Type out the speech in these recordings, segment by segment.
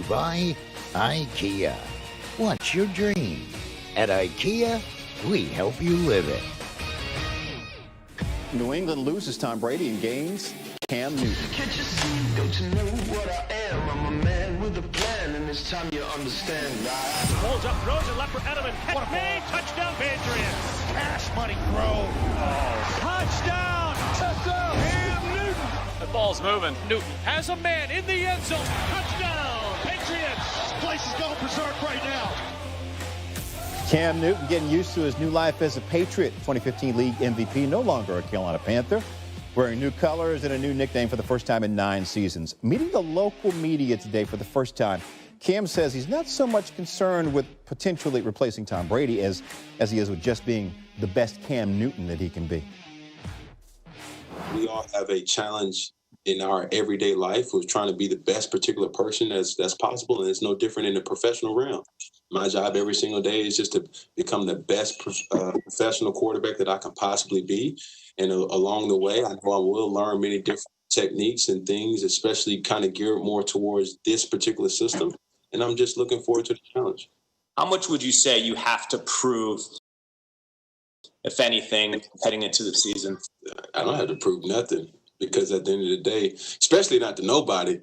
by IKEA. What's your dream? At IKEA, we help you live it. New England loses Tom Brady and gains Cam Newton. Can't you see? Don't you know what I am? I'm a man with a plan, and it's time you understand. Pulls up, throws it left for Edelman. Catch made, touchdown Patriots. Cash money throw. Oh. Touchdown. Touchdown. Cam Newton. The ball's moving. Newton has a man in the end zone. Touchdown. Patriots. This place is going berserk right now. Cam Newton getting used to his new life as a Patriot. 2015 league MVP, no longer a Carolina Panther. Wearing new colors and a new nickname for the first time in 9 seasons. Meeting the local media today for the first time, Cam says he's not so much concerned with potentially replacing Tom Brady as he is with just being the best Cam Newton that he can be. We all have a challenge in our everyday life with trying to be the best particular person that's possible, and it's no different in the professional realm. My job every single day is just to become the best professional quarterback that I can possibly be. And along the way, I know I will learn many different techniques and things, especially kind of geared more towards this particular system. And I'm just looking forward to the challenge. How much would you say you have to prove, if anything, heading into the season? I don't have to prove nothing, because at the end of the day, especially not to nobody,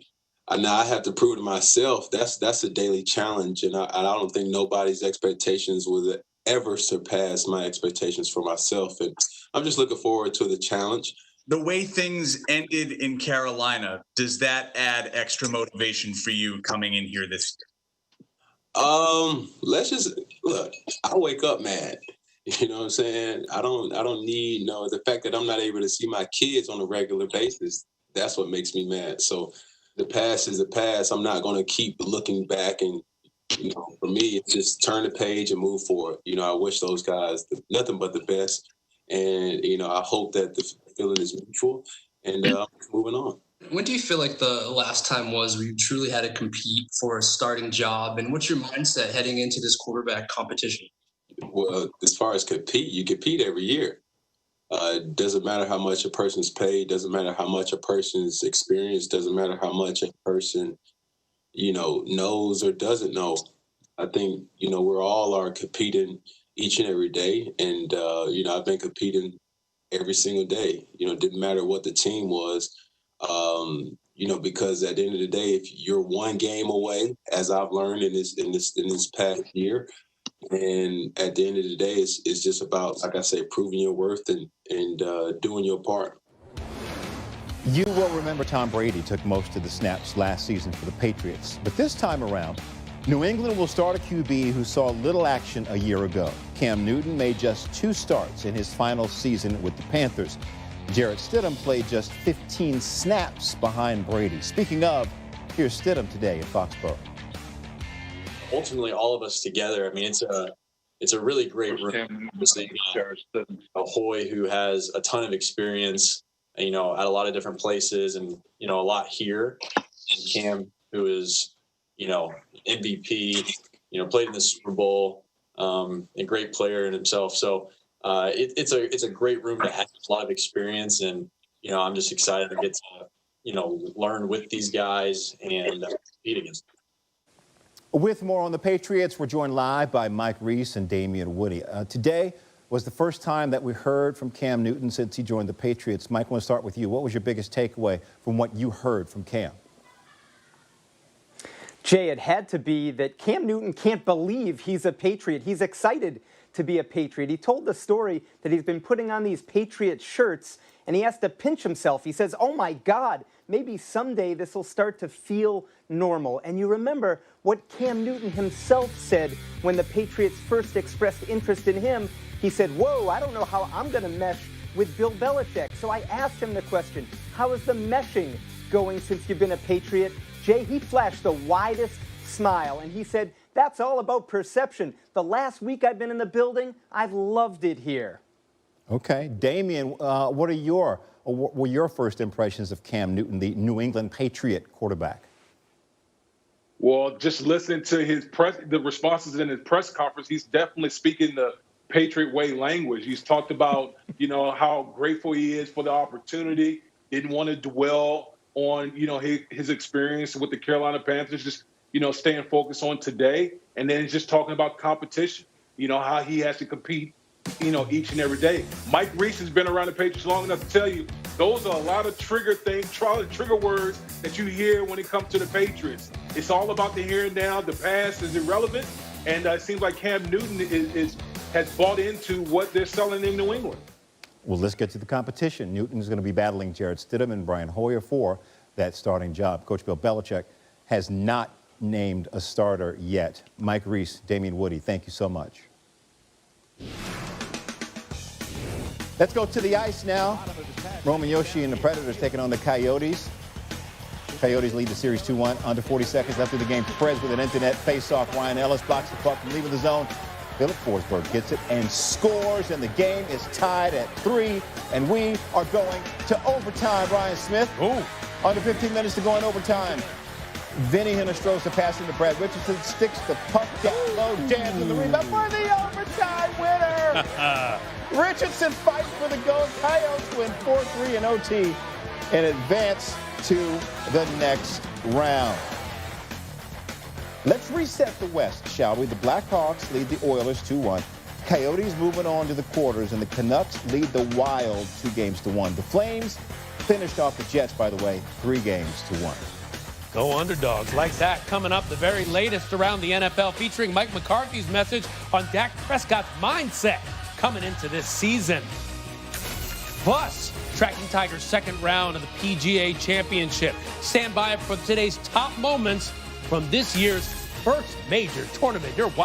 I have to prove to myself. That's a daily challenge. And I don't think nobody's expectations will ever surpass my expectations for myself. And I'm just looking forward to the challenge. The way things ended in Carolina, does that add extra motivation for you coming in here this year? Let's just look. I wake up mad. You know what I'm saying? I don't need the fact that I'm not able to see my kids on a regular basis. That's what makes me mad. So the past is the past. I'm not going to keep looking back, and for me, it's just turn the page and move forward. I wish those guys nothing but the best. And, I hope that the feeling is mutual, and moving on. When do you feel like the last time was where you truly had to compete for a starting job? And what's your mindset heading into this quarterback competition? Well, as far as compete, you compete every year. It doesn't matter how much a person's paid, doesn't matter how much a person's experienced, doesn't matter how much a person, knows or doesn't know. I think, we're all are competing each and every day. And, I've been competing every single day. Didn't matter what the team was, because at the end of the day, if you're one game away, as I've learned in this past year, and at the end of the day, it's just about, like I say, proving your worth and doing your part. You will remember Tom Brady took most of the snaps last season for the Patriots. But this time around, New England will start a QB who saw little action a year ago. Cam Newton made just 2 starts in his final season with the Panthers. Jarrett Stidham played just 15 snaps behind Brady. Speaking of, here's Stidham today at Foxborough. Ultimately, all of us together, it's a really great room. Obviously, Ahoy, who has a ton of experience, at a lot of different places and, a lot here. And Cam, who is, MVP, played in the Super Bowl, a great player in himself. So it's a great room to have a lot of experience. And, I'm just excited to get to, learn with these guys and compete against them. With more on the Patriots, we're joined live by Mike Reese and Damian Woody. Today was the first time that we heard from Cam Newton since he joined the Patriots. Mike, I want to start with you. What was your biggest takeaway from what you heard from Cam? Jay, it had to be that Cam Newton can't believe he's a Patriot. He's excited to be a Patriot. He told the story that he's been putting on these Patriot shirts, and he has to pinch himself. He says, oh, my God, maybe someday this will start to feel normal. And you remember what Cam Newton himself said when the Patriots first expressed interest in him. He said, whoa, I don't know how I'm going to mesh with Bill Belichick. So I asked him the question, how is the meshing going since you've been a Patriot? Jay, he flashed the widest smile, and he said, that's all about perception. The last week I've been in the building, I've loved it here. Okay. Damian, what were your first impressions of Cam Newton, the New England Patriot quarterback? Well, just listening to the responses in his press conference, he's definitely speaking the Patriot way language. He's talked about, how grateful he is for the opportunity. Didn't want to dwell on, his experience with the Carolina Panthers. Just staying focused on today, and then just talking about competition, how he has to compete, each and every day. Mike Reese has been around the Patriots long enough to tell you those are a lot of trigger words that you hear when it comes to the Patriots. It's all about the here and now. The past is irrelevant, and it seems like Cam Newton has bought into what they're selling in New England. Well, let's get to the competition. Newton's going to be battling Jarrett Stidham and Brian Hoyer for that starting job. Coach Bill Belichick has not named a starter yet. Mike Reese, Damian Woody, thank you so much. Let's go to the ice now. Roman Yoshi and the Predators taking on the Coyotes. Coyotes lead the series 2-1. Under 40 seconds left of the game. Perez with an internet face-off. Ryan Ellis blocks the puck from leaving the zone. Philip Forsberg gets it and scores, and the game is tied at 3, and we are going to overtime. Ryan Smith. Ooh. Under 15 minutes to go in overtime. Vinny Hinostroza passing to Brad Richardson, sticks the puck down low, jams in the rebound for the overtime winner. Richardson fights for the goal. Coyotes win 4-3 in OT and advance to the next round. Let's reset the West, shall we? The Blackhawks lead the Oilers 2-1. Coyotes moving on to the quarters, and the Canucks lead the Wild 2-1. The Flames finished off the Jets, by the way, 3-1. Go Underdogs. Like that, coming up, the very latest around the NFL, featuring Mike McCarthy's message on Dak Prescott's mindset coming into this season. Plus, tracking Tigers' second round of the PGA Championship. Stand by for today's top moments from this year's first major tournament. You're watching.